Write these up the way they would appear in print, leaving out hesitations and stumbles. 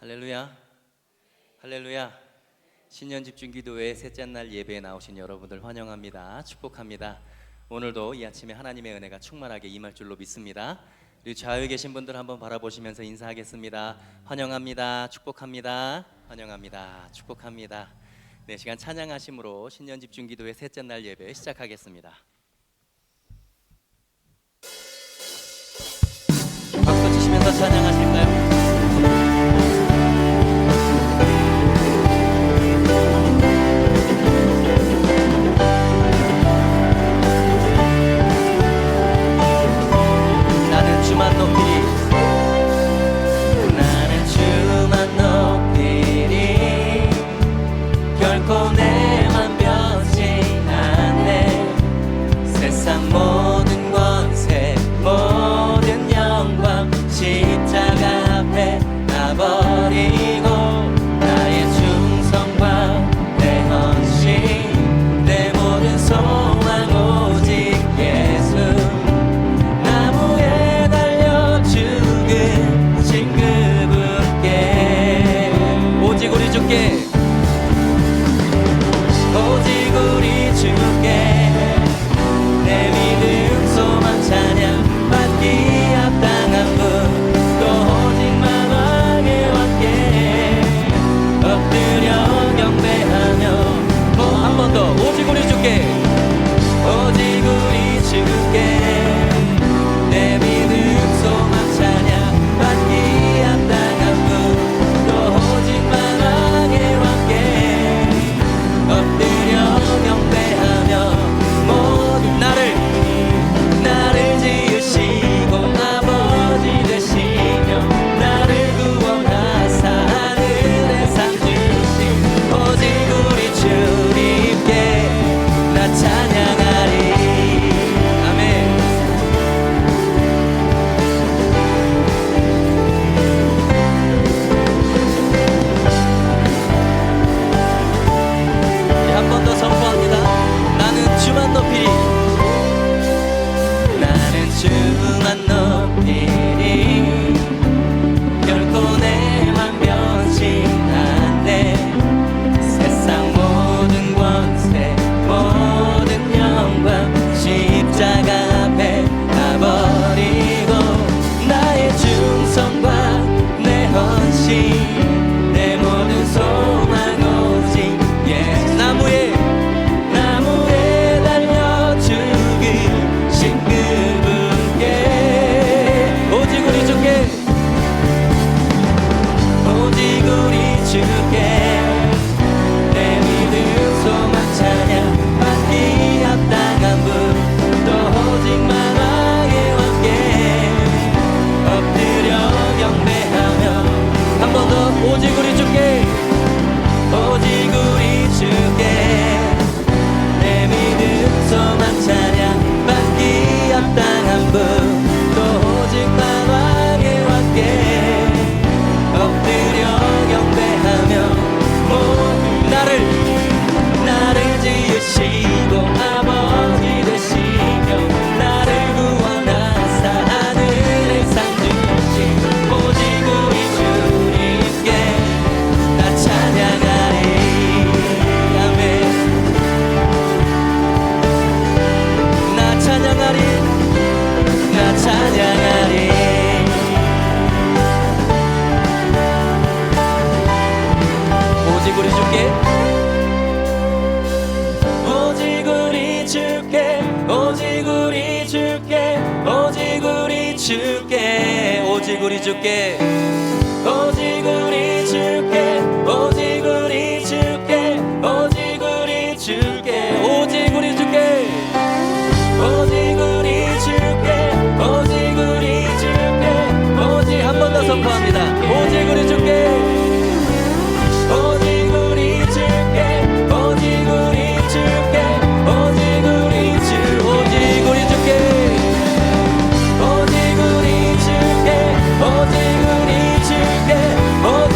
할렐루야, 할렐루야. 신년 집중기도회 셋째 날 예배에 나오신 여러분들 환영합니다. 축복합니다. 오늘도 이 아침에 하나님의 은혜가 충만하게 임할 줄로 믿습니다. 우리 좌우에 계신 분들 한번 바라보시면서 인사하겠습니다. 환영합니다. 축복합니다. 환영합니다. 축복합니다. 네, 시간 찬양하심으로 신년 집중기도회 셋째 날 예배 시작하겠습니다. 박수 치시면서 찬양하실까요? 나는 주만 높이리, 나는 주만 높이리. 결코 내만 변치 않네. 세상 모든 권세 모든 영광 십자가 앞에 다 버리고 나의 충성과 내 헌신 내 모든 소망 오직 예수. 나무에 달려 죽으신 그분께 오직 우리 주께, 오직 우리 주께 내 믿음 소망 찬양 받기 합당한 분, 또 오직만 왕의 왕께 엎드려 경배하며. 한 번 더, 오직 우리 주께, 오직 우리 주께 내 믿음 소망 찬양 받기 합당한 분, 또 오직만 왕의 왕께 엎드려 경배하며. 모든 나를 지으시고 아버지 되시며 나를 구원하사 하늘에 상 주신 오직 우리 주님께 나 찬양하리. 아멘. 한 번 더 선포합니다. 나는 주만 높이리, 나는 주만 높이리. 결코 내만 변치 않네. 세상 모든 권세 모든 영광 십자가 앞에 다 버리고 나의 충성과 내 헌신 내 모든 소망 오직 예수. 나무에 달려 죽으신 그분께 오직 우리 주께, 오직 우리 주께 내 믿음 소망 찬양 받기 합당한 분, 또 오직만 왕의 왕께 엎드려 경배하며. 한 번 더, 오직 우리 주께, 오직 우리 주께 내 믿음 소망 찬양 받기 합당한 분, 또 오직만 왕의 왕께 엎드려 경배하며. 모든 나를 지으시고 아버지 되시며 나를 구원하사 하늘에 상 주신 오직 우리 주님께 나 찬양하리. 아멘. 나 찬양하리, 나 찬양하리. 오직 우리 주께, 오직 우리 주께, 오직 우리 주께, 오직 우리 주께, 오직 우리 주께, 오직 우리 주께, 오직 우리 주께, 오직 우리 주께, 오직 우리 주께, 오직 우리 주께, 오직 우리 주께, 오직. 한 번 더 선포합니다. 오직 우리 주께, 오직 우리 주께, 오직 우리 주께, 오직 우리 주, 오직 우리 주께, 오직 우리 주께, 오직 우리 주께, 오직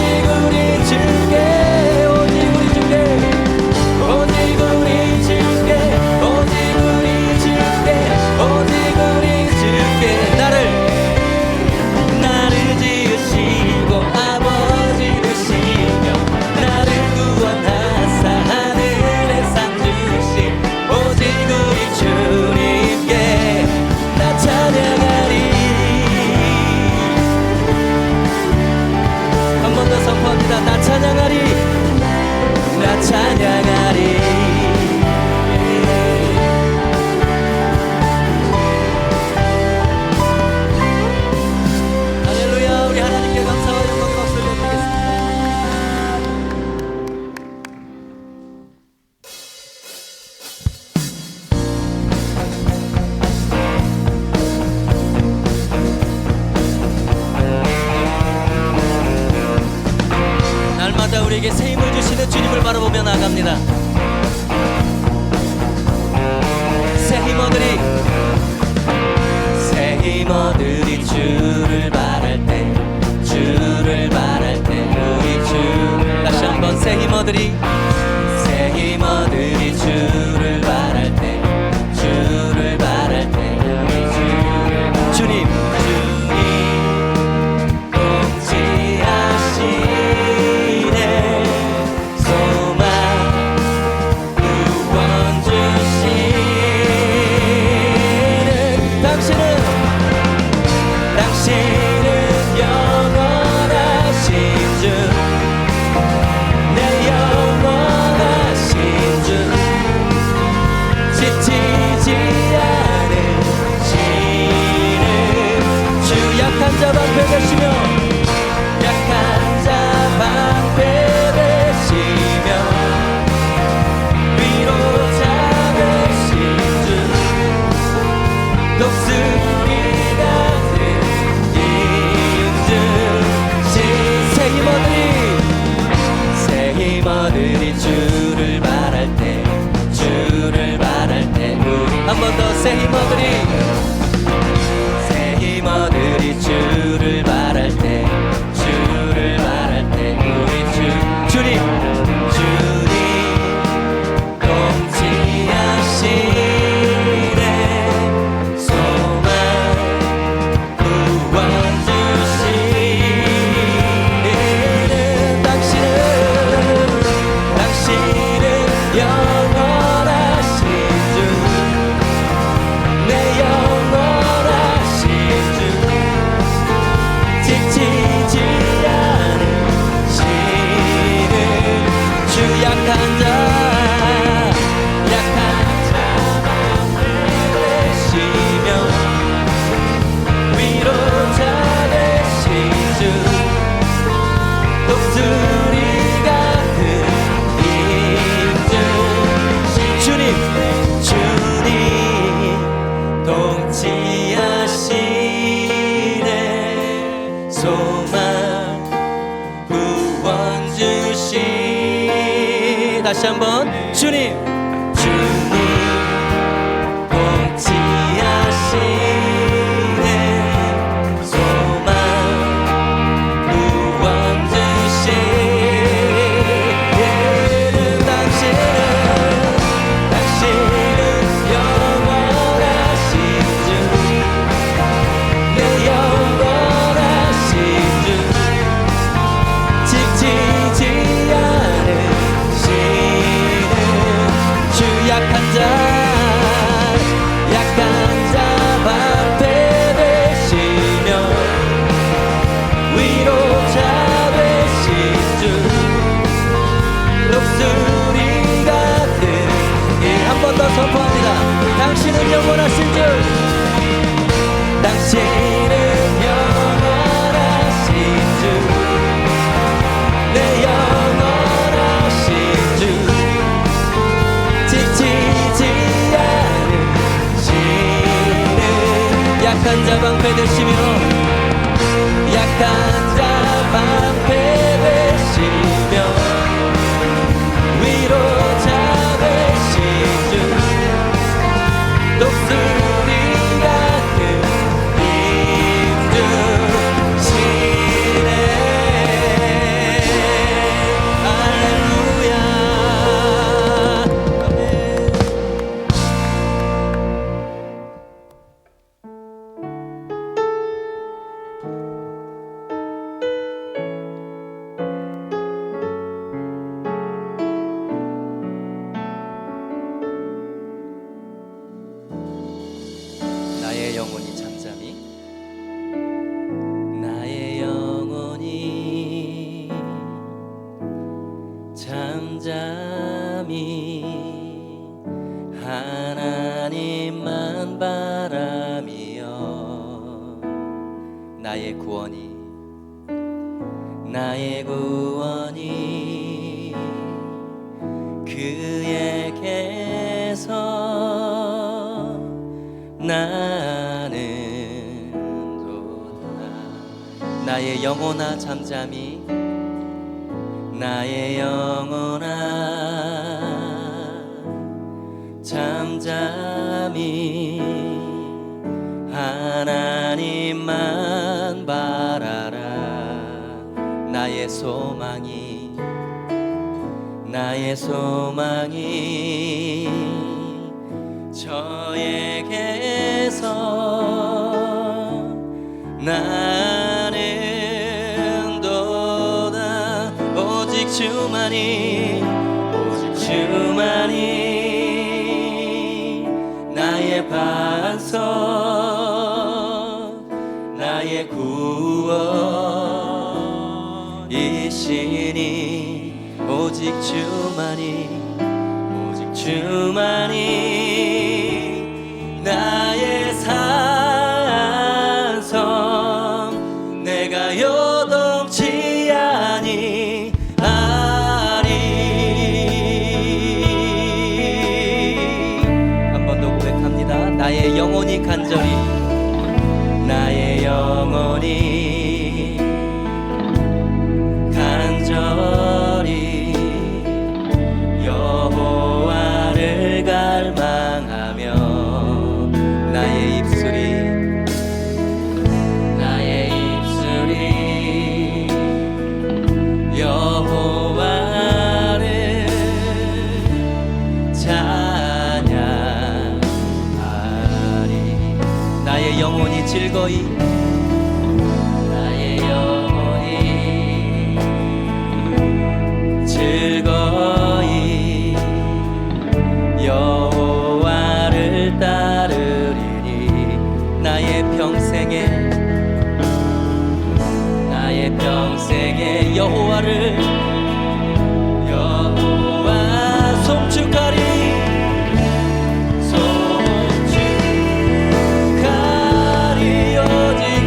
우리에게 새 힘을 주시는 주님을 바라보며 나아갑니다. 새 힘어들이 주를 바랄 때 주를 바랄 때 우리 주 다시 한번 새 힘어들이 주를 바랄 때 주를 바랄 때 우리 주님 통치하시네 소망 구원 주시는 당신은 영원하신 주 내 영원하신 주 지치지 않으시는 주 약한 자 방패 되시며 약한 자 방패 되시며 위로자 되신 주 독수리 같은 인증 새 힘어들이 주를 바랄 때 주를 바랄 때 한 번 더 새 힘어들이 주를 바랄 때 주를 바랄 때 우리 주님 통치하시네 소망 구원 주시는 당신은 영원하신 주 내 영원하신 주 지치지 않으시는 주 약한 자 방패 되시며 위로자 되신 주 독수리 같은 인증 주님 통치하시네 소망 구원 주시 다시 한번 주님 통치하시네 소망 구원 주시는 당신은 영원하신 주 내 영원하신 주 지치지 않으시는 주 약한 자 방패 되시며 위로자 되신 주 독수리 같은 한 번 더 선포합니다. 당신은 영원하신 주 당신은 영원하신 주 내 영원하신 주 지치지 않으시는 약한 자 방패 되시며 약한 자 방패 되시며 위로자 되신 주 독수리 같은 힘주시네 할렐루야 아멘. 나의 영혼이 잠잠히 하나님만 바라며 나의 구원이 그에게서 나는 도다 나의 영혼아 잠잠히 나의 영혼아 잠잠히 하나님만 바라라. 나의 소망이 저에게서 나는 도다. 오직 주만이 나의 반석 나의 구원이시니 오직 주만이 나의 산성 내가 요동치 아니하리. 한 번 더 고백합니다. 나의 영혼이 간절히 여호와를 갈망하며 나의 입술이 여호와를 찬양하리. 나의 영혼이 즐거이 여호와를 따르리니 나의 평생에 여호와 송축하리. 오직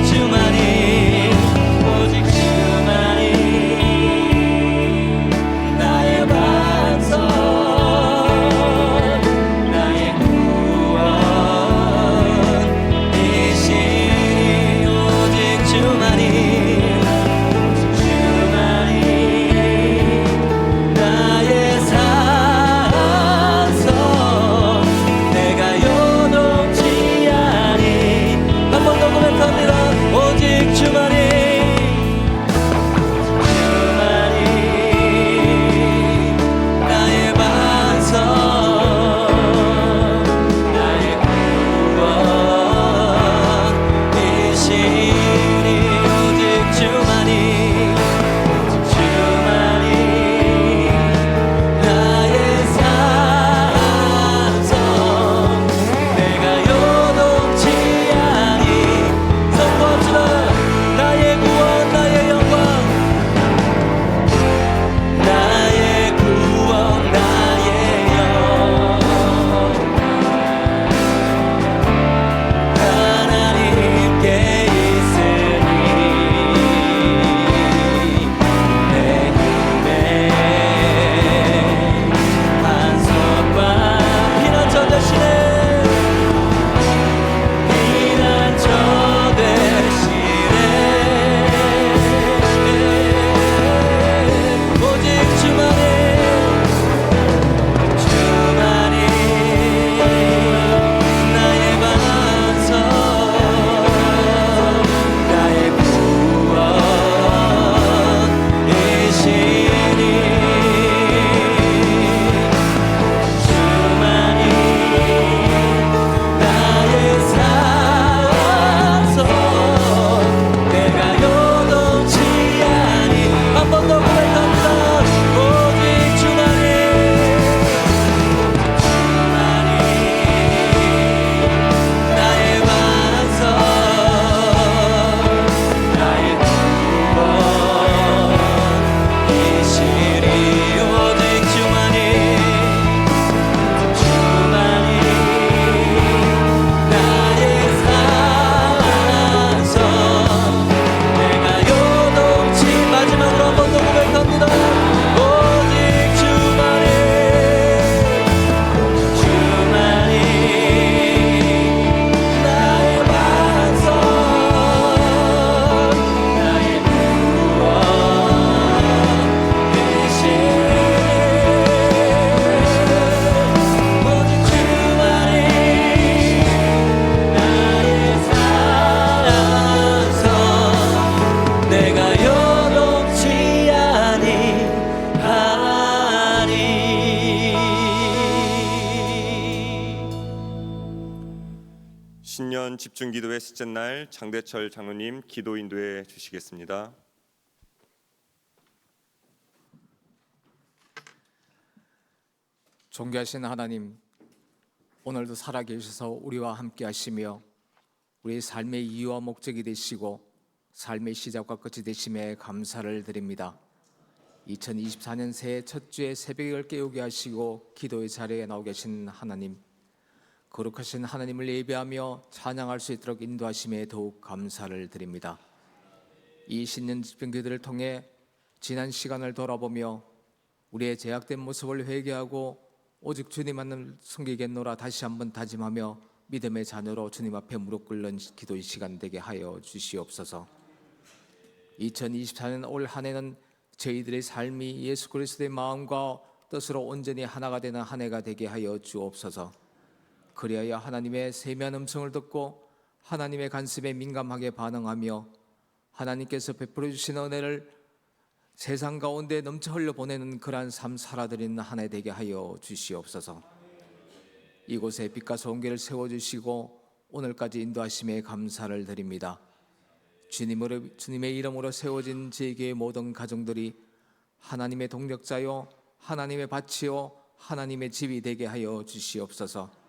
신년 집중기도회 셋째 날 장대철 장로님 기도 인도해 주시겠습니다. 존귀하신 하나님, 오늘도 살아계셔서 우리와 함께 하시며 우리의 삶의 이유와 목적이 되시고 삶의 시작과 끝이 되심에 감사를 드립니다. 2024년 새해 첫 주에 새벽을 깨우게 하시고 기도의 자리에 나오 계신 하나님, 거룩하신 하나님을 예배하며 찬양할 수 있도록 인도하심에 더욱 감사를 드립니다. 이 신년 집중기도를 통해 지난 시간을 돌아보며 우리의 제약된 모습을 회개하고 오직 주님만을 섬기겠노라 다시 한번 다짐하며 믿음의 자녀로 주님 앞에 무릎 꿇는 기도의 시간 되게 하여 주시옵소서. 2024년 올 한 해는 저희들의 삶이 예수 그리스도의 마음과 뜻으로 온전히 하나가 되는 한 해가 되게 하여 주옵소서. 그리하여 하나님의 세미한 음성을 듣고 하나님의 간섭에 민감하게 반응하며 하나님께서 베풀어 주신 은혜를 세상 가운데 넘쳐 흘려보내는 그러한 삶 살아드리는 한 해 되게 하여 주시옵소서. 이곳에 빛과 소원계를 세워주시고 오늘까지 인도하심에 감사를 드립니다. 주님의 이름으로 세워진 제교의 모든 가정들이 하나님의 동력자요 하나님의 밭이요 하나님의 집이 되게 하여 주시옵소서.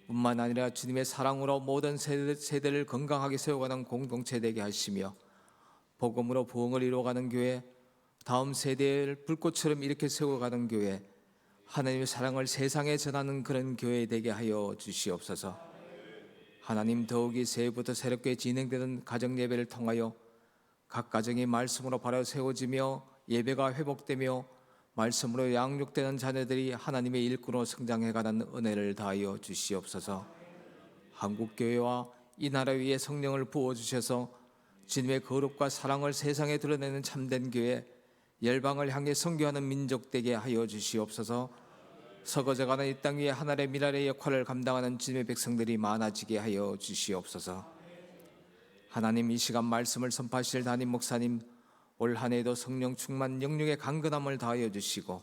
뿐만 아니라 주님의 사랑으로 모든 세대를 건강하게 세워가는 공동체 되게 하시며 복음으로 부흥을 이루어가는 교회, 다음 세대를 불꽃처럼 이렇게 세워가는 교회, 하나님의 사랑을 세상에 전하는 그런 교회 되게 하여 주시옵소서. 하나님, 더욱이 새해부터 새롭게 진행되는 가정 예배를 통하여 각 가정이 말씀으로 바로 세워지며 예배가 회복되며 말씀으로 양육되는 자녀들이 하나님의 일꾼으로 성장해가는 은혜를 다하여 주시옵소서. 한국교회와 이 나라 위에 성령을 부어주셔서 주님의 거룩과 사랑을 세상에 드러내는 참된 교회, 열방을 향해 선교하는 민족 되게 하여 주시옵소서. 서거져가는 이 땅 위에 하나님의 미랄의 역할을 감당하는 주님의 백성들이 많아지게 하여 주시옵소서. 하나님, 이 시간 말씀을 선포하실 담임 목사님, 올 한 해도 성령 충만 영육의 강건함을 다하여 주시고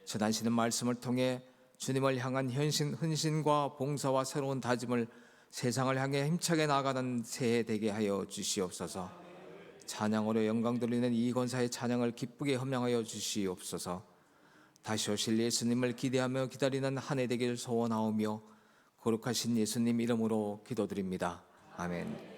전하시는 말씀을 통해 주님을 향한 헌신과 봉사와 새로운 다짐을 세상을 향해 힘차게 나아가는 새해 되게 하여 주시옵소서. 찬양으로 영광 돌리는 이 권사의 찬양을 기쁘게 헌명하여 주시옵소서. 다시 오실 예수님을 기대하며 기다리는 한 해 되기를 소원하오며 거룩하신 예수님 이름으로 기도드립니다. 아멘.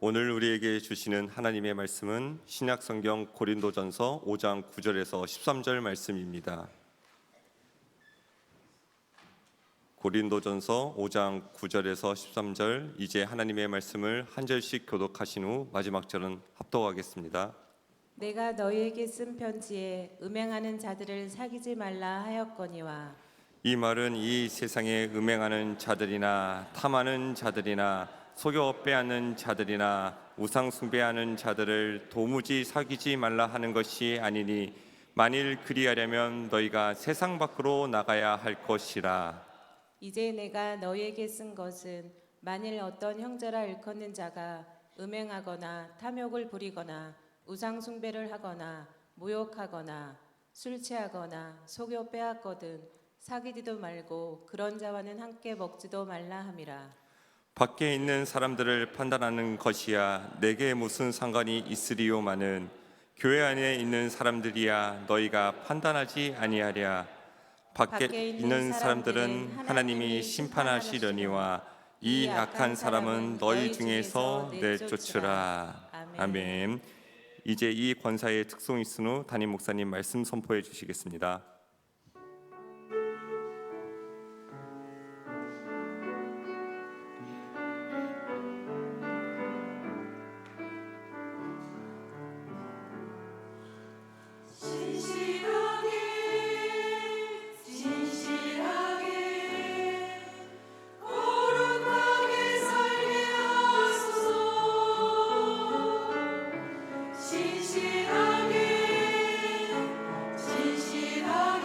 오늘 우리에게 주시는 하나님의 말씀은 신약성경 고린도전서 5장 9절에서 13절 말씀입니다. 고린도전서 5장 9절에서 13절, 이제 하나님의 말씀을 한 절씩 교독하신 후 마지막 절은 합독하겠습니다. 내가 너희에게 쓴 편지에 음행하는 자들을 사귀지 말라 하였거니와 이 말은 이 세상에 음행하는 자들이나 탐하는 자들이나 속여 빼앗는 자들이나 우상 숭배하는 자들을 도무지 사귀지 말라 하는 것이 아니니 만일 그리하려면 너희가 세상 밖으로 나가야 할 것이라. 이제 내가 너희에게 쓴 것은 만일 어떤 형제라 일컫는 자가 음행하거나 탐욕을 부리거나 우상 숭배를 하거나 모욕하거나 술 취하거나 속여 빼앗거든 사귀지도 말고 그런 자와는 함께 먹지도 말라 함이라. 밖에 있는 사람들을 판단하는 것이야 내게 무슨 상관이 있으리요마는 교회 안에 있는 사람들이야 너희가 판단하지 아니하랴. 밖에 있는 사람들은 하나님이 심판하시려니와 이 악한 사람은 너희 중에서 내쫓으라. 아멘. 이제 이 권사의 특송이 있은 후 담임 목사님 말씀 선포해 주시겠습니다. 진실하게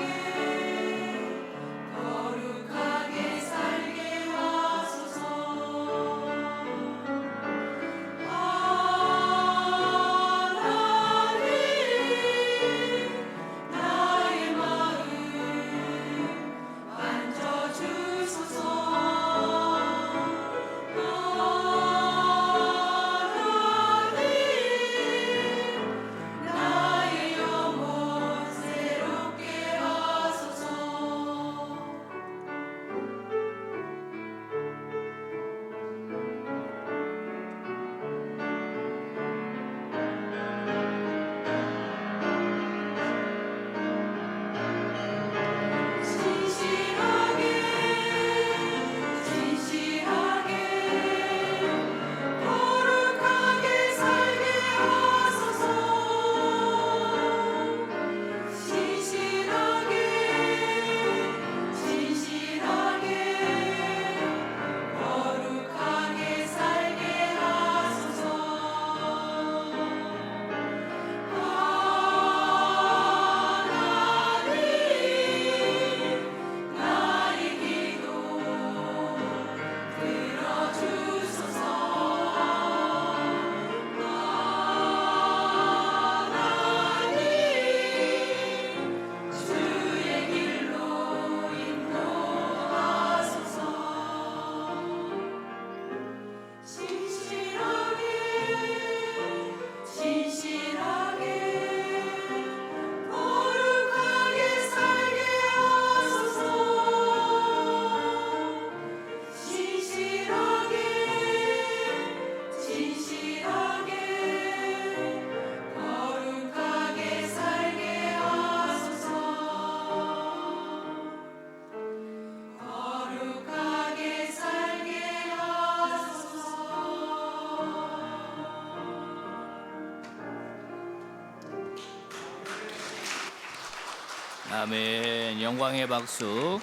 아멘. 영광의 박수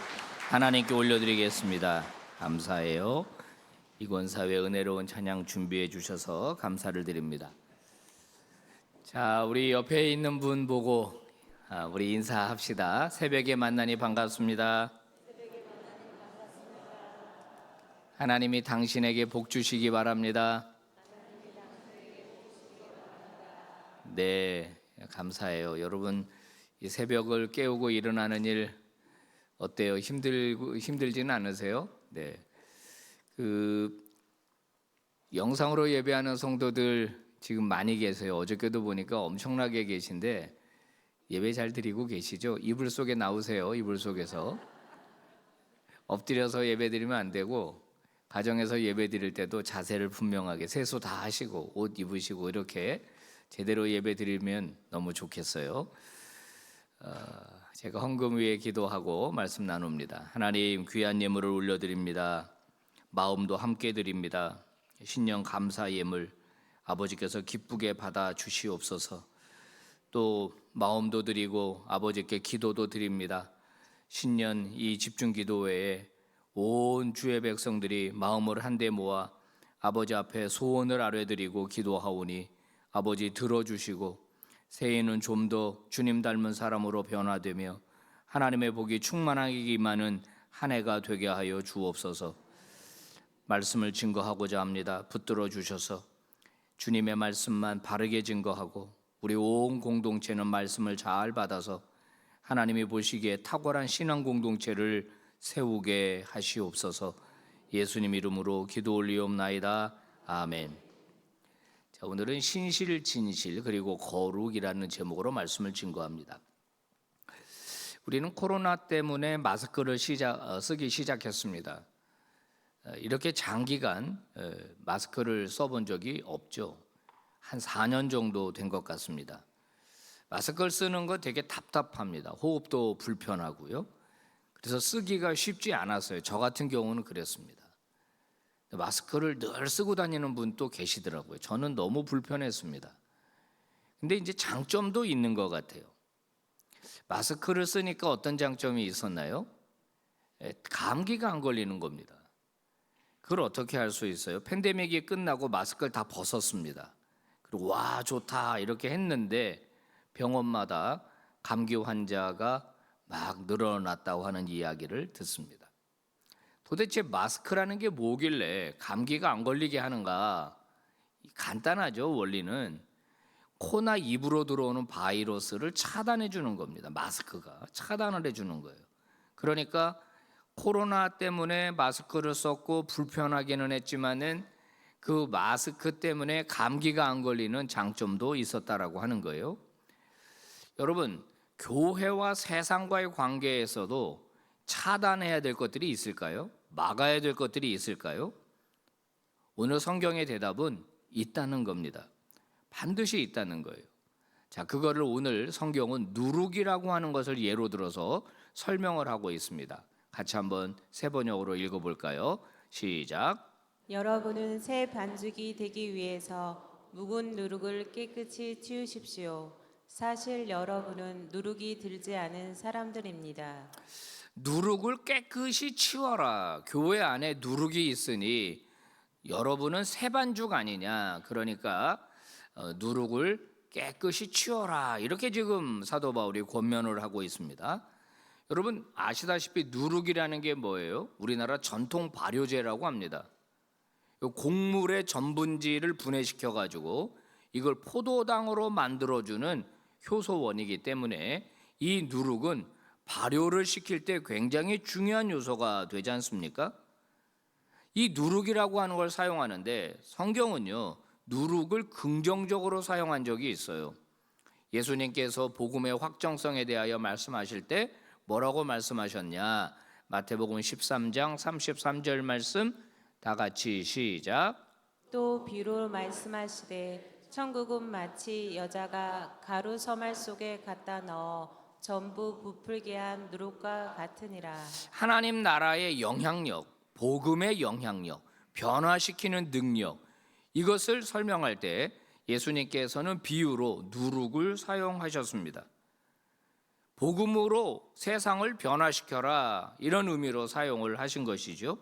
하나님께 올려드리겠습니다. 감사해요. 이권사회 은혜로운 찬양 준비해 주셔서 감사를 드립니다. 자, 우리 옆에 있는 분 보고 우리 인사합시다. 새벽에 만나니 반갑습니다. 하나님이 당신에게 복 주시기 바랍니다. 네, 감사해요. 여러분, 이 새벽을 깨우고 일어나는 일 어때요? 힘들지는 않으세요? 네. 영상으로 예배하는 성도들 지금 많이 계세요. 어저께도 보니까 엄청나게 계신데 예배 잘 드리고 계시죠? 이불 속에 나오세요. 이불 속에서 엎드려서 예배 드리면 안 되고, 가정에서 예배 드릴 때도 자세를 분명하게 세수 다 하시고 옷 입으시고 이렇게 제대로 예배 드리면 너무 좋겠어요. 제가 헌금 위에 기도하고 말씀 나눕니다. 하나님, 귀한 예물을 올려드립니다. 마음도 함께 드립니다. 신년 감사 예물 아버지께서 기쁘게 받아 주시옵소서. 또 마음도 드리고 아버지께 기도도 드립니다. 신년 이 집중기도회에 온 주의 백성들이 마음을 한데 모아 아버지 앞에 소원을 아뢰드리고 기도하오니 아버지 들어주시고 새해에는 좀 더 주님 닮은 사람으로 변화되며 하나님의 복이 충만하게 임하는 한 해가 되게 하여 주옵소서. 말씀을 증거하고자 합니다. 붙들어 주셔서 주님의 말씀만 바르게 증거하고 우리 온 공동체는 말씀을 잘 받아서 하나님이 보시기에 탁월한 신앙 공동체를 세우게 하시옵소서. 예수님 이름으로 기도 올리옵나이다. 아멘. 자, 오늘은 신실, 진실 그리고 거룩이라는 제목으로 말씀을 증거합니다. 우리는 코로나 때문에 마스크를 쓰기 시작했습니다. 이렇게 장기간 마스크를 써본 적이 없죠. 한 4년 정도 된 것 같습니다. 마스크를 쓰는 거 되게 답답합니다. 호흡도 불편하고요. 그래서 쓰기가 쉽지 않았어요. 저 같은 경우는 그랬습니다. 마스크를 늘 쓰고 다니는 분도 계시더라고요. 저는 너무 불편했습니다. 근데 이제 장점도 있는 것 같아요. 마스크를 쓰니까 어떤 장점이 있었나요? 감기가 안 걸리는 겁니다. 그걸 어떻게 할 수 있어요? 팬데믹이 끝나고 마스크를 다 벗었습니다. 그리고 와 좋다 이렇게 했는데 병원마다 감기 환자가 막 늘어났다고 하는 이야기를 듣습니다. 도대체 마스크라는 게 뭐길래 감기가 안 걸리게 하는가? 간단하죠. 원리는 코나 입으로 들어오는 바이러스를 차단해 주는 겁니다. 마스크가 차단을 해 주는 거예요. 그러니까 코로나 때문에 마스크를 썼고 불편하기는 했지만은 그 마스크 때문에 감기가 안 걸리는 장점도 있었다라고 하는 거예요. 여러분, 교회와 세상과의 관계에서도 차단해야 될 것들이 있을까요? 막아야 될 것들이 있을까요? 오늘 성경의 대답은 있다는 겁니다. 반드시 있다는 거예요. 자, 그거를 오늘 성경은 누룩이라고 하는 것을 예로 들어서 설명을 하고 있습니다. 같이 한번 세 번역으로 읽어볼까요? 시작. 여러분은 새 반죽이 되기 위해서 묵은 누룩을 깨끗이 치우십시오. 사실 여러분은 누룩이 들지 않은 사람들입니다. 누룩을 깨끗이 치워라. 교회 안에 누룩이 있으니 여러분은 새 반죽 아니냐. 그러니까 누룩을 깨끗이 치워라. 이렇게 지금 사도 바울이 권면을 하고 있습니다. 여러분 아시다시피 누룩이라는 게 뭐예요? 우리나라 전통 발효제라고 합니다. 곡물의 전분질을 분해시켜 가지고 이걸 포도당으로 만들어주는 효소원이기 때문에 이 누룩은 발효를 시킬 때 굉장히 중요한 요소가 되지 않습니까? 이 누룩이라고 하는 걸 사용하는데 성경은요 누룩을 긍정적으로 사용한 적이 있어요. 예수님께서 복음의 확정성에 대하여 말씀하실 때 뭐라고 말씀하셨냐? 마태복음 13장 33절 말씀 다 같이 시작. 또 비유로 말씀하시되 천국은 마치 여자가 가루 서말 속에 갖다 넣어 전부 부풀게 한 누룩과 같으니라. 하나님 나라의 영향력, 복음의 영향력, 변화시키는 능력, 이것을 설명할 때 예수님께서는 비유로 누룩을 사용하셨습니다. 복음으로 세상을 변화시켜라 이런 의미로 사용을 하신 것이죠.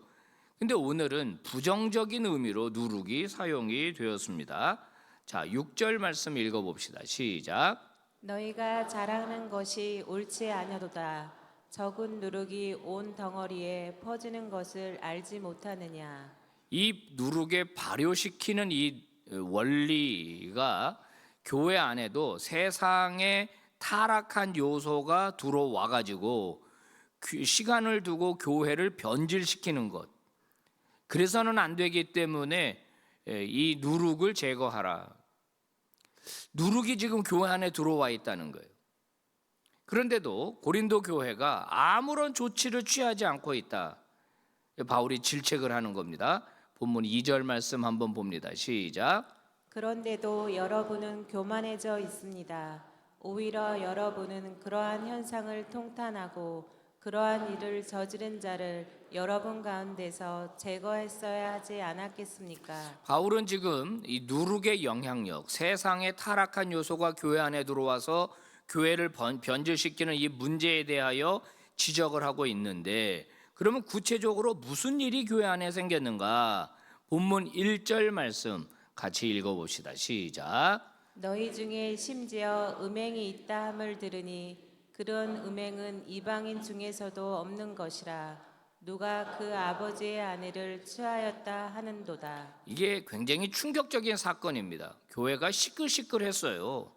근데 오늘은 부정적인 의미로 누룩이 사용이 되었습니다. 자, 6절 말씀 읽어봅시다. 시작. 너희가 자랑하는 것이 옳지 아니하도다. 적은 누룩이 온 덩어리에 퍼지는 것을 알지 못하느냐. 이 누룩에 발효시키는 이 원리가 교회 안에도 세상의 타락한 요소가 들어와 가지고 시간을 두고 교회를 변질시키는 것. 그래서는 안 되기 때문에 이 누룩을 제거하라. 누룩이 지금 교회 안에 들어와 있다는 거예요. 그런데도 고린도 교회가 아무런 조치를 취하지 않고 있다. 바울이 질책을 하는 겁니다. 본문 2절 말씀 한번 봅니다. 시작. 그런데도 여러분은 교만해져 있습니다. 오히려 여러분은 그러한 현상을 통탄하고 그러한 일을 저지른 자를 여러분 가운데서 제거했어야 하지 않았겠습니까? 바울은 지금 이 누룩의 영향력, 세상의 타락한 요소가 교회 안에 들어와서 교회를 변질시키는 이 문제에 대하여 지적을 하고 있는데, 그러면 구체적으로 무슨 일이 교회 안에 생겼는가? 본문 1절 말씀 같이 읽어봅시다. 시작. 너희 중에 심지어 음행이 있다 함을 들으니 그런 음행은 이방인 중에서도 없는 것이라. 누가 그 아버지의 아내를 취하였다 하는도다. 이게 굉장히 충격적인 사건입니다. 교회가 시끌시끌했어요.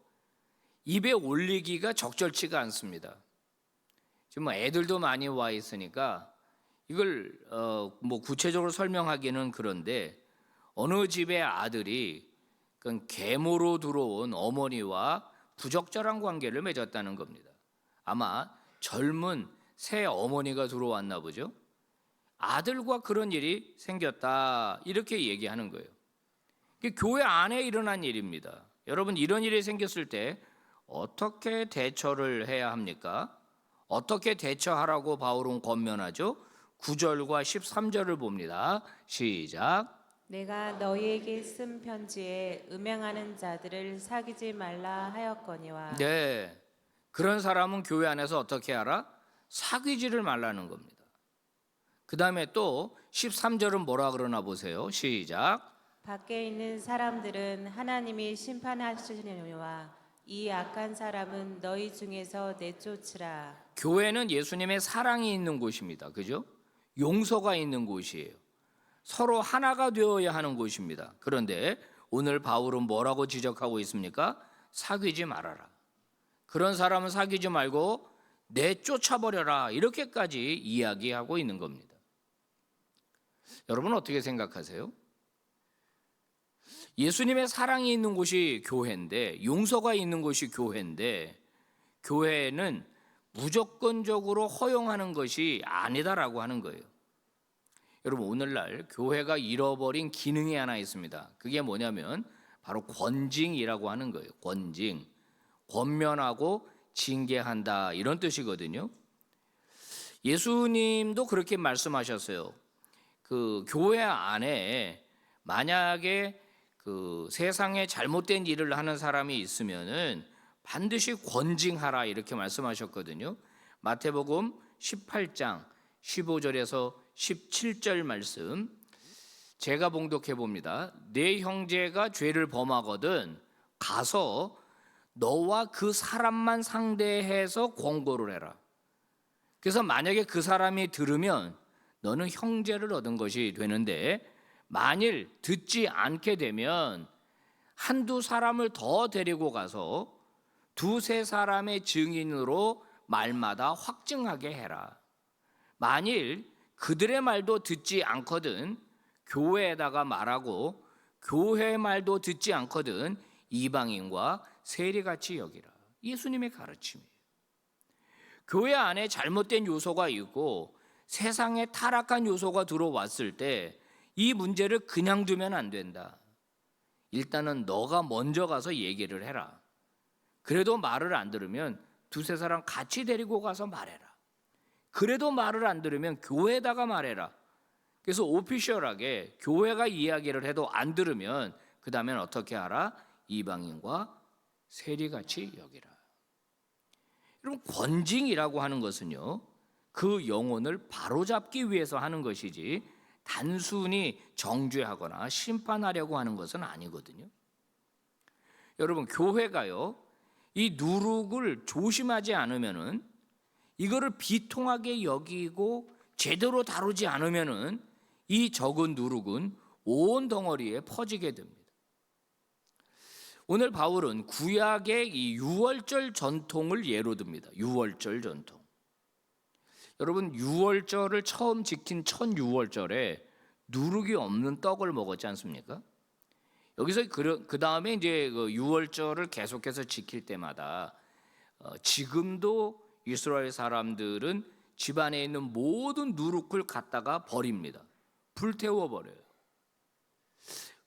입에 올리기가 적절치가 않습니다. 지금 애들도 많이 와 있으니까 이걸 뭐 구체적으로 설명하기는 그런데, 어느 집의 아들이 그 계모로 들어온 어머니와 부적절한 관계를 맺었다는 겁니다. 아마 젊은 새 어머니가 들어왔나 보죠. 아들과 그런 일이 생겼다 이렇게 얘기하는 거예요. 이게 교회 안에 일어난 일입니다. 여러분, 이런 일이 생겼을 때 어떻게 대처를 해야 합니까? 어떻게 대처하라고 바울은 권면하죠? 9절과 13절을 봅니다. 시작. 내가 너희에게 쓴 편지에 음행하는 자들을 사귀지 말라 하였거니와. 네, 그런 사람은 교회 안에서 어떻게 하라? 사귀지를 말라는 겁니다. 그 다음에 또 13절은 뭐라 그러나 보세요. 시작. 밖에 있는 사람들은 하나님이 심판하시려니와 이 악한 사람은 너희 중에서 내쫓으라. 교회는 예수님의 사랑이 있는 곳입니다. 그죠? 용서가 있는 곳이에요. 서로 하나가 되어야 하는 곳입니다. 그런데 오늘 바울은 뭐라고 지적하고 있습니까? 사귀지 말아라. 그런 사람은 사귀지 말고 내쫓아버려라. 이렇게까지 이야기하고 있는 겁니다. 여러분 어떻게 생각하세요? 예수님의 사랑이 있는 곳이 교회인데, 용서가 있는 곳이 교회인데, 교회는 무조건적으로 허용하는 것이 아니다라고 하는 거예요. 여러분, 오늘날 교회가 잃어버린 기능이 하나 있습니다. 그게 뭐냐면 바로 권징이라고 하는 거예요. 권징. 권면하고 징계한다 이런 뜻이거든요. 예수님도 그렇게 말씀하셨어요. 그 교회 안에 만약에 그 세상에 잘못된 일을 하는 사람이 있으면은 반드시 권징하라 이렇게 말씀하셨거든요. 마태복음 18장 15절에서 17절 말씀 제가 봉독해 봅니다. 내 형제가 죄를 범하거든 가서 너와 그 사람만 상대해서 권고를 해라. 그래서 만약에 그 사람이 들으면 너는 형제를 얻은 것이 되는데, 만일 듣지 않게 되면 한두 사람을 더 데리고 가서 두세 사람의 증인으로 말마다 확증하게 해라. 만일 그들의 말도 듣지 않거든 교회에다가 말하고, 교회 말도 듣지 않거든 이방인과 세리같이 여기라. 예수님의 가르침이에요. 교회 안에 잘못된 요소가 있고 세상에 타락한 요소가 들어왔을 때 이 문제를 그냥 두면 안 된다. 일단은 너가 먼저 가서 얘기를 해라. 그래도 말을 안 들으면 두세 사람 같이 데리고 가서 말해라. 그래도 말을 안 들으면 교회에다가 말해라. 그래서 오피셜하게 교회가 이야기를 해도 안 들으면 그 다음엔 어떻게 하라? 이방인과 세리같이 여기라. 여러분, 권징이라고 하는 것은요, 그 영혼을 바로잡기 위해서 하는 것이지 단순히 정죄하거나 심판하려고 하는 것은 아니거든요. 여러분, 교회가요, 이 누룩을 조심하지 않으면은, 이거를 비통하게 여기고 제대로 다루지 않으면은 이 적은 누룩은 온 덩어리에 퍼지게 됩니다. 오늘 바울은 구약의 이 유월절 전통을 예로 듭니다. 유월절 전통. 여러분, 유월절을 처음 지킨 첫 유월절에 누룩이 없는 떡을 먹었지 않습니까? 여기서 그 다음에 이제 그 유월절을 계속해서 지킬 때마다 지금도 이스라엘 사람들은 집안에 있는 모든 누룩을 갖다가 버립니다. 불태워 버려요.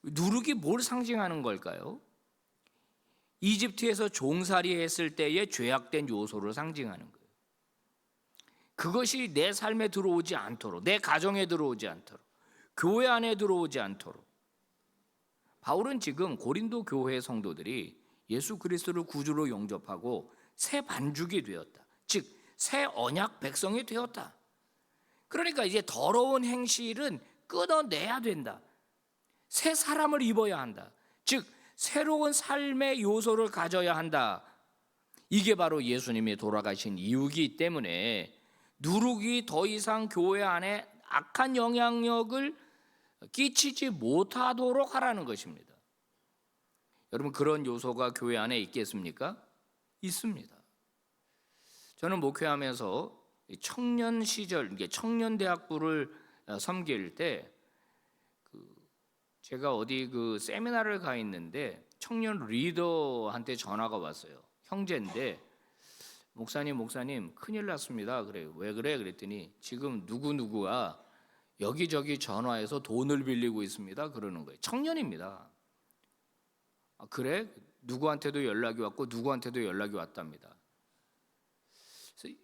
누룩이 뭘 상징하는 걸까요? 이집트에서 종살이 했을 때의 죄악된 요소를 상징하는 거예요. 그것이 내 삶에 들어오지 않도록, 내 가정에 들어오지 않도록, 교회 안에 들어오지 않도록. 바울은 지금 고린도 교회 성도들이 예수 그리스도를 구주로 영접하고 새 반죽이 되었다. 즉, 새 언약 백성이 되었다. 그러니까 이제 더러운 행실은 끊어내야 된다. 새 사람을 입어야 한다. 즉, 새로운 삶의 요소를 가져야 한다. 이게 바로 예수님이 돌아가신 이유이기 때문에 누룩이 더 이상 교회 안에 악한 영향력을 끼치지 못하도록 하라는 것입니다. 여러분, 그런 요소가 교회 안에 있겠습니까? 있습니다. 저는 목회하면서 청년 시절, 청년대학부를 섬길 때 제가 어디 그 세미나를 가 있는데 청년 리더한테 전화가 왔어요. 형제인데, 목사님 큰일 났습니다. 그래요. 왜 그래? 그랬더니 지금 누구누구가 여기저기 전화해서 돈을 빌리고 있습니다. 그러는 거예요. 청년입니다. 아, 그래? 누구한테도 연락이 왔고 누구한테도 연락이 왔답니다. 그래서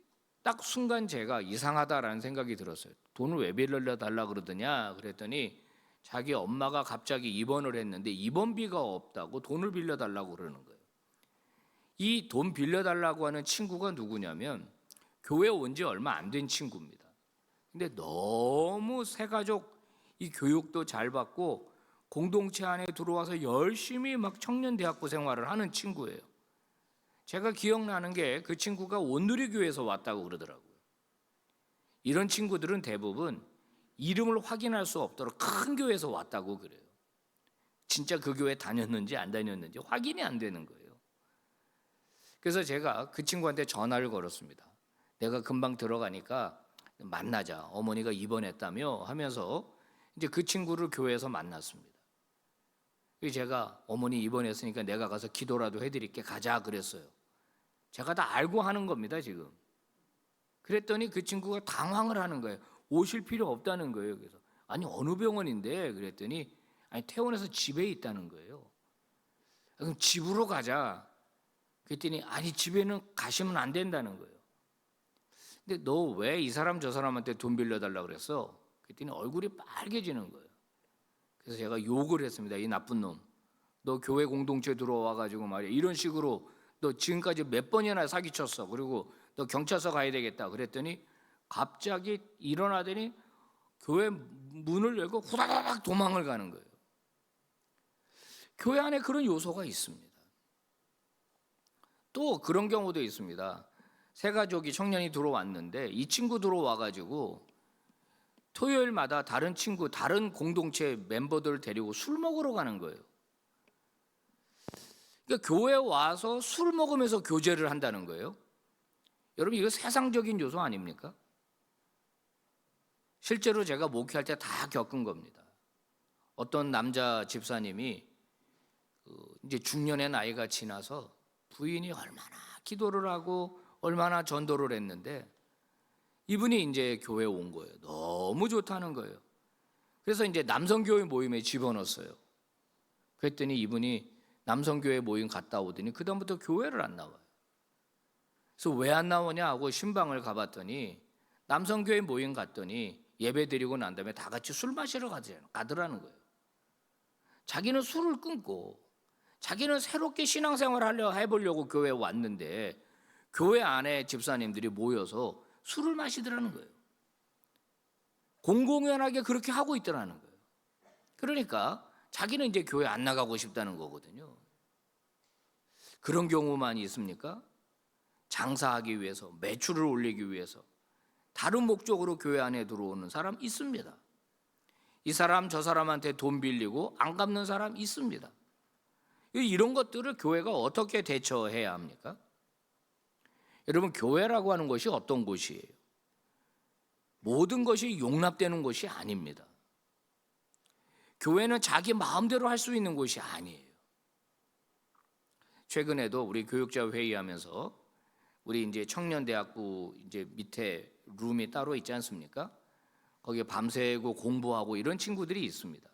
딱 순간 제가 이상하다라는 생각이 들었어요. 돈을 왜 빌려달라 그러더냐? 그랬더니 자기 엄마가 갑자기 입원을 했는데 입원비가 없다고 돈을 빌려달라고 그러는 거예요. 이 돈 빌려달라고 하는 친구가 누구냐면 교회 온 지 얼마 안 된 친구입니다. 근데 너무 새가족 이 교육도 잘 받고 공동체 안에 들어와서 열심히 막 청년대학부 생활을 하는 친구예요. 제가 기억나는 게 그 친구가 온누리교회에서 왔다고 그러더라고요. 이런 친구들은 대부분 이름을 확인할 수 없도록 큰 교회에서 왔다고 그래요. 진짜 그 교회 다녔는지 안 다녔는지 확인이 안 되는 거예요. 그래서 제가 그 친구한테 전화를 걸었습니다. 내가 금방 들어가니까 만나자. 어머니가 입원했다며 하면서 이제 그 친구를 교회에서 만났습니다. 제가 어머니 입원했으니까 내가 가서 기도라도 해드릴게, 가자 그랬어요. 제가 다 알고 하는 겁니다 지금. 그랬더니 그 친구가 당황을 하는 거예요. 오실 필요 없다는 거예요. 그래서 아니 어느 병원인데? 그랬더니 아니 퇴원해서 집에 있다는 거예요. 그럼 집으로 가자. 그랬더니 아니 집에는 가시면 안 된다는 거예요. 근데 너 왜 이 사람 저 사람한테 돈 빌려달라고 그랬어? 그랬더니 얼굴이 빨개지는 거예요. 그래서 제가 욕을 했습니다. 이 나쁜 놈. 너 교회 공동체 들어와가지고 말이야. 이런 식으로 너 지금까지 몇 번이나 사기쳤어. 그리고 너 경찰서 가야 되겠다. 그랬더니 갑자기 일어나더니 교회 문을 열고 후다닥 도망을 가는 거예요. 교회 안에 그런 요소가 있습니다. 또 그런 경우도 있습니다. 새 가족이 청년이 들어왔는데 이 친구 들어와가지고 토요일마다 다른 친구, 다른 공동체 멤버들을 데리고 술 먹으러 가는 거예요. 그러니까 교회에 와서 술 먹으면서 교제를 한다는 거예요. 여러분 이거 세상적인 요소 아닙니까? 실제로 제가 목회할 때 다 겪은 겁니다. 어떤 남자 집사님이 이제 중년의 나이가 지나서 부인이 얼마나 기도를 하고 얼마나 전도를 했는데 이분이 이제 교회에 온 거예요. 너무 좋다는 거예요. 그래서 이제 남성교회 모임에 집어넣었어요. 그랬더니 이분이 남성교회 모임 갔다 오더니 그다음부터 교회를 안 나와요. 그래서 왜 안 나오냐 하고 신방을 가봤더니 남성교회 모임 갔더니 예배 드리고 난 다음에 다 같이 술 마시러 가더라는 거예요. 자기는 술을 끊고 자기는 새롭게 신앙생활을 해보려고 교회에 왔는데 교회 안에 집사님들이 모여서 술을 마시더라는 거예요. 공공연하게 그렇게 하고 있더라는 거예요. 그러니까 자기는 이제 교회 안 나가고 싶다는 거거든요. 그런 경우만 있습니까? 장사하기 위해서, 매출을 올리기 위해서 다른 목적으로 교회 안에 들어오는 사람 있습니다. 이 사람 저 사람한테 돈 빌리고 안 갚는 사람 있습니다. 이런 것들을 교회가 어떻게 대처해야 합니까? 여러분, 교회라고 하는 것이 어떤 곳이에요? 모든 것이 용납되는 곳이 아닙니다. 교회는 자기 마음대로 할 수 있는 곳이 아니에요. 최근에도 우리 교육자 회의하면서 우리 이제 청년대학부 이제 밑에 룸이 따로 있지 않습니까? 거기에 밤새고 공부하고 이런 친구들이 있습니다.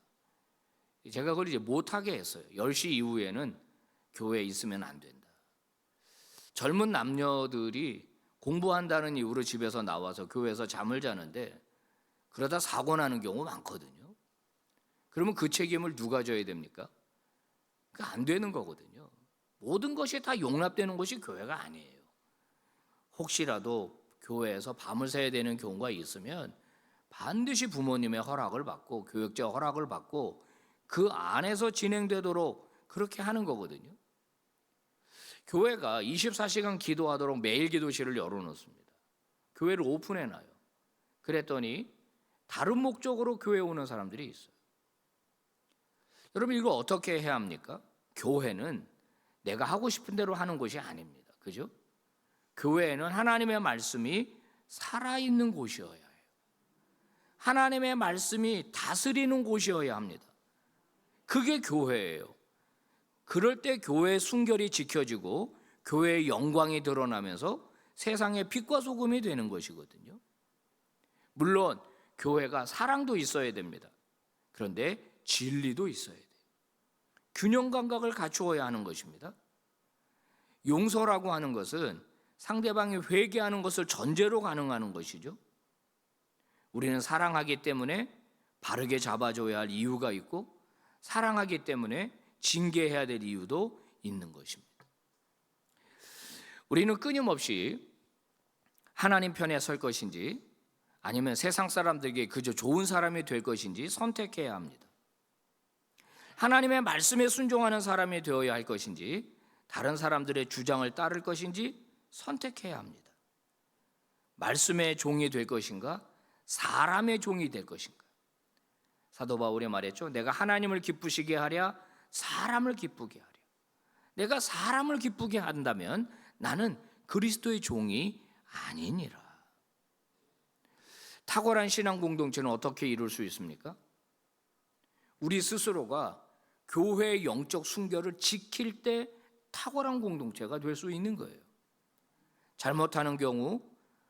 제가 그걸 이제 못하게 했어요. 10시 이후에는 교회에 있으면 안 된다. 젊은 남녀들이 공부한다는 이유로 집에서 나와서 교회에서 잠을 자는데 그러다 사고 나는 경우 많거든요. 그러면 그 책임을 누가 져야 됩니까? 그러니까 안 되는 거거든요. 모든 것이 다 용납되는 것이 교회가 아니에요. 혹시라도 교회에서 밤을 새야 되는 경우가 있으면 반드시 부모님의 허락을 받고 교육자 허락을 받고 그 안에서 진행되도록 그렇게 하는 거거든요. 교회가 24시간 기도하도록 매일 기도실을 열어놓습니다. 교회를 오픈해놔요. 그랬더니 다른 목적으로 교회에 오는 사람들이 있어요. 여러분, 이거 어떻게 해야 합니까? 교회는 내가 하고 싶은 대로 하는 것이 아닙니다. 그죠? 교회에는 하나님의 말씀이 살아있는 곳이어야 해요. 하나님의 말씀이 다스리는 곳이어야 합니다. 그게 교회예요. 그럴 때 교회의 순결이 지켜지고 교회의 영광이 드러나면서 세상의 빛과 소금이 되는 것이거든요. 물론 교회가 사랑도 있어야 됩니다. 그런데 진리도 있어야 돼요. 균형 감각을 갖추어야 하는 것입니다. 용서라고 하는 것은 상대방이 회개하는 것을 전제로 가능하는 것이죠. 우리는 사랑하기 때문에 바르게 잡아줘야 할 이유가 있고 사랑하기 때문에 징계해야 될 이유도 있는 것입니다. 우리는 끊임없이 하나님 편에 설 것인지 아니면 세상 사람들에게 그저 좋은 사람이 될 것인지 선택해야 합니다. 하나님의 말씀에 순종하는 사람이 되어야 할 것인지 다른 사람들의 주장을 따를 것인지 선택해야 합니다. 말씀의 종이 될 것인가 사람의 종이 될 것인가. 사도 바울이 말했죠. 내가 하나님을 기쁘시게 하랴 사람을 기쁘게 하랴. 내가 사람을 기쁘게 한다면 나는 그리스도의 종이 아니니라. 탁월한 신앙 공동체는 어떻게 이룰 수 있습니까? 우리 스스로가 교회의 영적 순결을 지킬 때 탁월한 공동체가 될 수 있는 거예요. 잘못하는 경우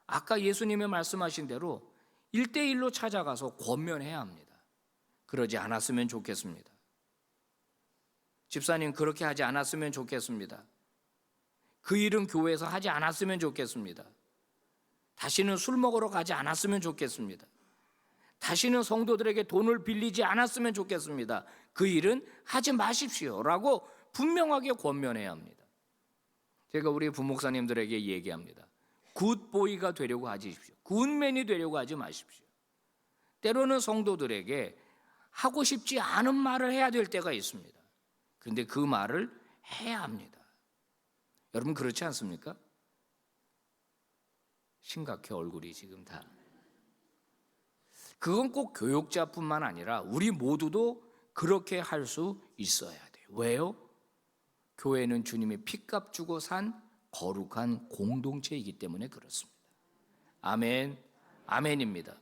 아까 예수님이 말씀하신 대로 1대1로 찾아가서 권면해야 합니다. 그러지 않았으면 좋겠습니다. 집사님, 그렇게 하지 않았으면 좋겠습니다. 그 일은 교회에서 하지 않았으면 좋겠습니다. 다시는 술 먹으러 가지 않았으면 좋겠습니다. 다시는 성도들에게 돈을 빌리지 않았으면 좋겠습니다. 그 일은 하지 마십시오 라고 분명하게 권면해야 합니다. 제가 우리 부목사님들에게 얘기합니다. 굿보이가 되려고 하지 마십시오. 굿맨이 되려고 하지 마십시오. 때로는 성도들에게 하고 싶지 않은 말을 해야 될 때가 있습니다. 그런데 그 말을 해야 합니다. 여러분 그렇지 않습니까? 심각해 얼굴이 지금 다. 그건 꼭 교육자뿐만 아니라 우리 모두도 그렇게 할 수 있어야 돼요. 왜요? 교회는 주님이 피값 주고 산 거룩한 공동체이기 때문에 그렇습니다. 아멘, 아멘입니다.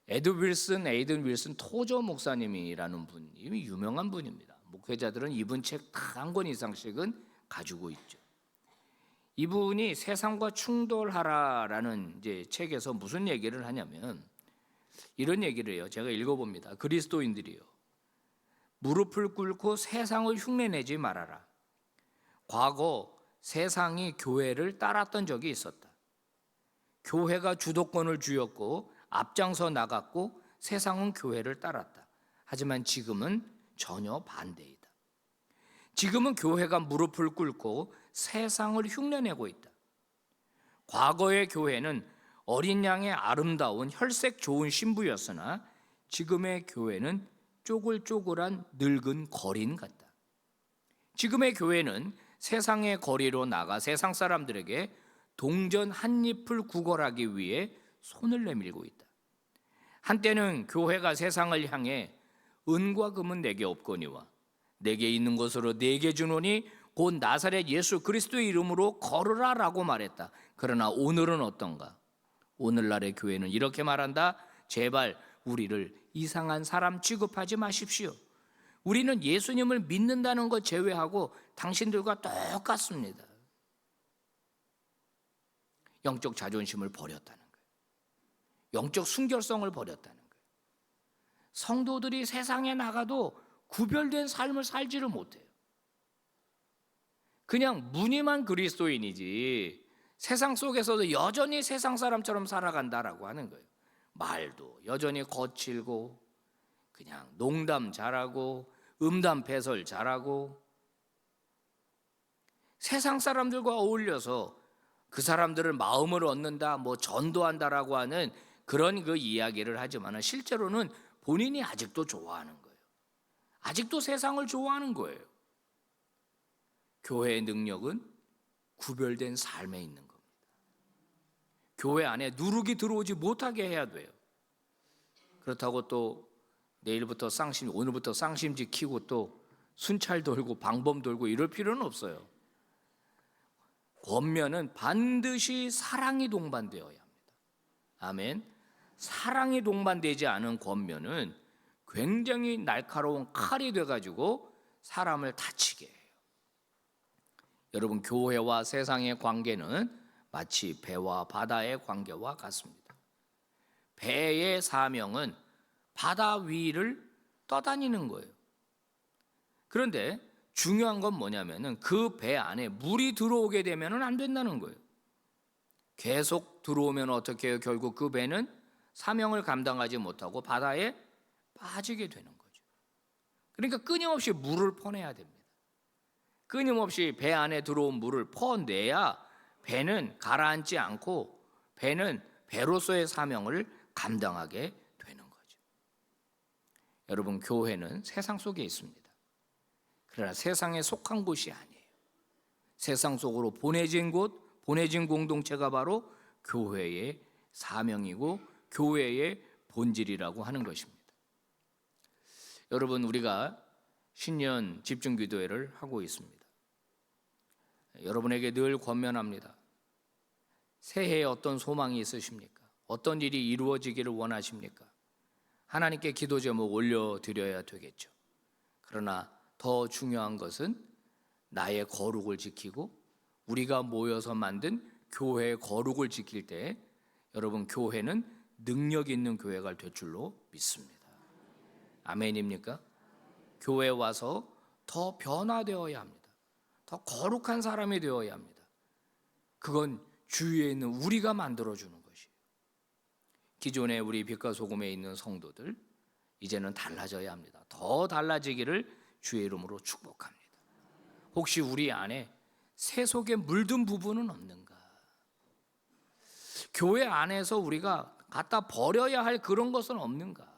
에이든 윌슨 토저 목사님이라는 분이 유명한 분입니다. 목회자들은 이분 책 다 한 권 이상씩은 가지고 있죠. 이분이 세상과 충돌하라라는 이제 책에서 무슨 얘기를 하냐면 이런 얘기를 해요. 제가 읽어봅니다. 그리스도인들이요, 무릎을 꿇고 세상을 흉내내지 말아라. 과거 세상이 교회를 따랐던 적이 있었다. 교회가 주도권을 쥐었고 앞장서 나갔고 세상은 교회를 따랐다. 하지만 지금은 전혀 반대이다. 지금은 교회가 무릎을 꿇고 세상을 흉내내고 있다. 과거의 교회는 어린 양의 아름다운 혈색 좋은 신부였으나 지금의 교회는 쪼글쪼글한 늙은 거린 같다. 지금의 교회는 세상의 거리로 나가 세상 사람들에게 동전 한 잎을 구걸하기 위해 손을 내밀고 있다. 한때는 교회가 세상을 향해 은과 금은 내게 없거니와 내게 있는 것으로 내게 주노니 곧 나사렛 예수 그리스도의 이름으로 걸으라라고 말했다. 그러나 오늘은 어떤가? 오늘날의 교회는 이렇게 말한다. 제발 우리를 이상한 사람 취급하지 마십시오. 우리는 예수님을 믿는다는 것 제외하고 당신들과 똑같습니다. 영적 자존심을 버렸다는 거예요. 영적 순결성을 버렸다는 거예요. 성도들이 세상에 나가도 구별된 삶을 살지를 못해요. 그냥 무늬만 그리스도인이지 세상 속에서도 여전히 세상 사람처럼 살아간다라고 하는 거예요. 말도 여전히 거칠고 그냥 농담 잘하고 음담 배설 잘하고 세상 사람들과 어울려서 그 사람들을 마음을 얻는다, 뭐 전도한다라고 하는 그런 그 이야기를 하지만 실제로는 본인이 아직도 좋아하는 거예요. 아직도 세상을 좋아하는 거예요. 교회의 능력은 구별된 삶에 있는 겁니다. 교회 안에 누룩이 들어오지 못하게 해야 돼요. 그렇다고 또 내일부터 오늘부터 쌍심지 키고 또 순찰 돌고 방범 돌고 이럴 필요는 없어요. 권면은 반드시 사랑이 동반되어야 합니다. 아멘. 사랑이 동반되지 않은 권면은 굉장히 날카로운 칼이 돼가지고 사람을 다치게 해요. 여러분, 교회와 세상의 관계는 마치 배와 바다의 관계와 같습니다. 배의 사명은 바다 위를 떠다니는 거예요. 그런데 중요한 건 뭐냐면은 그 배 안에 물이 들어오게 되면은 안 된다는 거예요. 계속 들어오면 어떻게 해요? 결국 그 배는 사명을 감당하지 못하고 바다에 빠지게 되는 거죠. 그러니까 끊임없이 물을 퍼내야 됩니다. 끊임없이 배 안에 들어온 물을 퍼내야 배는 가라앉지 않고 배는 배로서의 사명을 감당하게 되는 거죠. 여러분, 교회는 세상 속에 있습니다. 그러나 세상에 속한 곳이 아니에요. 세상 속으로 보내진 곳, 보내진 공동체가 바로 교회의 사명이고 교회의 본질이라고 하는 것입니다. 여러분, 우리가 신년 집중기도회를 하고 있습니다. 여러분에게 늘 권면합니다. 새해에 어떤 소망이 있으십니까? 어떤 일이 이루어지기를 원하십니까? 하나님께 기도 제목 올려드려야 되겠죠. 그러나 더 중요한 것은 나의 거룩을 지키고 우리가 모여서 만든 교회의 거룩을 지킬 때 여러분, 교회는 능력 있는 교회가 될 줄로 믿습니다. 아멘입니까? 교회에 와서 더 변화되어야 합니다. 더 거룩한 사람이 되어야 합니다. 그건 주위에 있는 우리가 만들어주는 것이에요. 기존에 우리 빛과 소금에 있는 성도들 이제는 달라져야 합니다. 더 달라지기를 주의 이름으로 축복합니다. 혹시 우리 안에 새 속에 물든 부분은 없는가? 교회 안에서 우리가 갖다 버려야 할 그런 것은 없는가?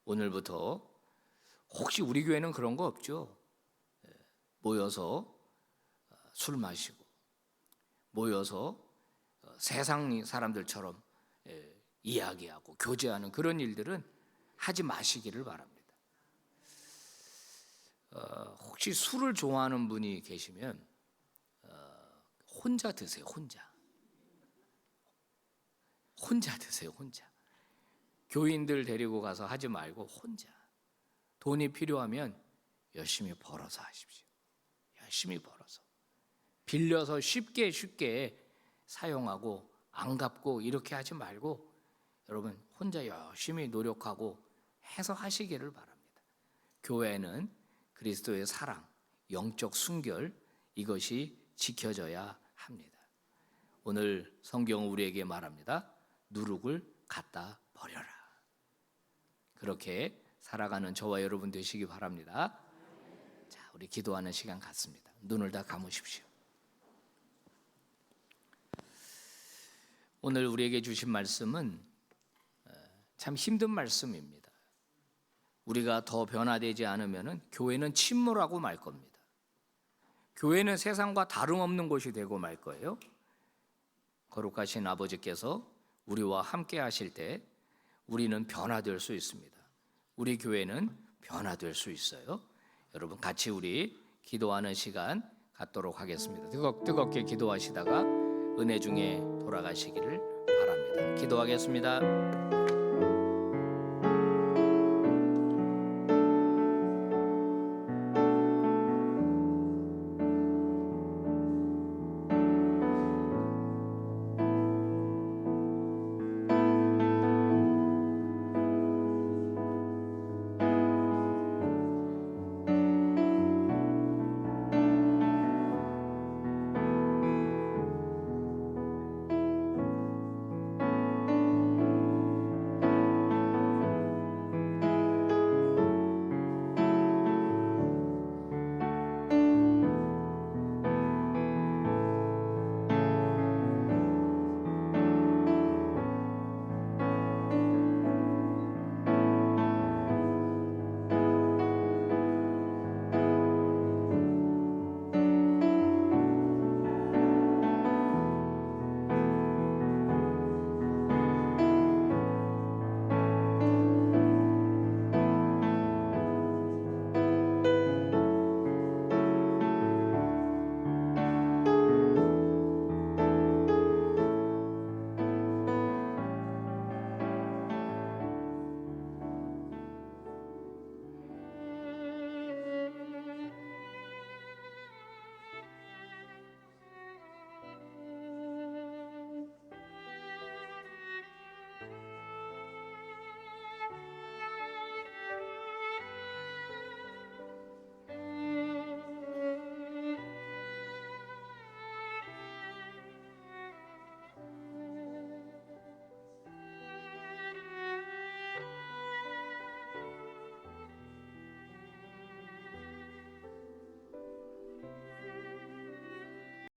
오늘부터 혹시 우리 교회는 그런 거 없죠? 모여서 술 마시고 모여서 세상 사람들처럼 이야기하고 교제하는 그런 일들은 하지 마시기를 바랍니다. 혹시 술을 좋아하는 분이 계시면 혼자 드세요. 혼자 드세요. 혼자. 교인들 데리고 가서 하지 말고 혼자. 돈이 필요하면 열심히 벌어서 하십시오. 열심히 벌어서. 빌려서 쉽게 사용하고 안 갚고 이렇게 하지 말고 여러분 혼자 열심히 노력하고 해서 하시기를 바랍니다. 교회는 그리스도의 사랑, 영적 순결 이것이 지켜져야 합니다. 오늘 성경은 우리에게 말합니다. 누룩을 갖다 버려라. 그렇게 살아가는 저와 여러분 되시기 바랍니다. 자, 우리 기도하는 시간 갖습니다. 눈을 다 감으십시오. 오늘 우리에게 주신 말씀은 참 힘든 말씀입니다. 우리가 더 변화되지 않으면 교회는 침몰하고 말 겁니다. 교회는 세상과 다름없는 곳이 되고 말 거예요. 거룩하신 아버지께서 우리와 함께 하실 때 우리는 변화될 수 있습니다. 우리 교회는 변화될 수 있어요. 여러분 같이 우리 기도하는 시간 갖도록 하겠습니다. 뜨겁게 기도하시다가 은혜 중에 돌아가시기를 바랍니다. 기도하겠습니다.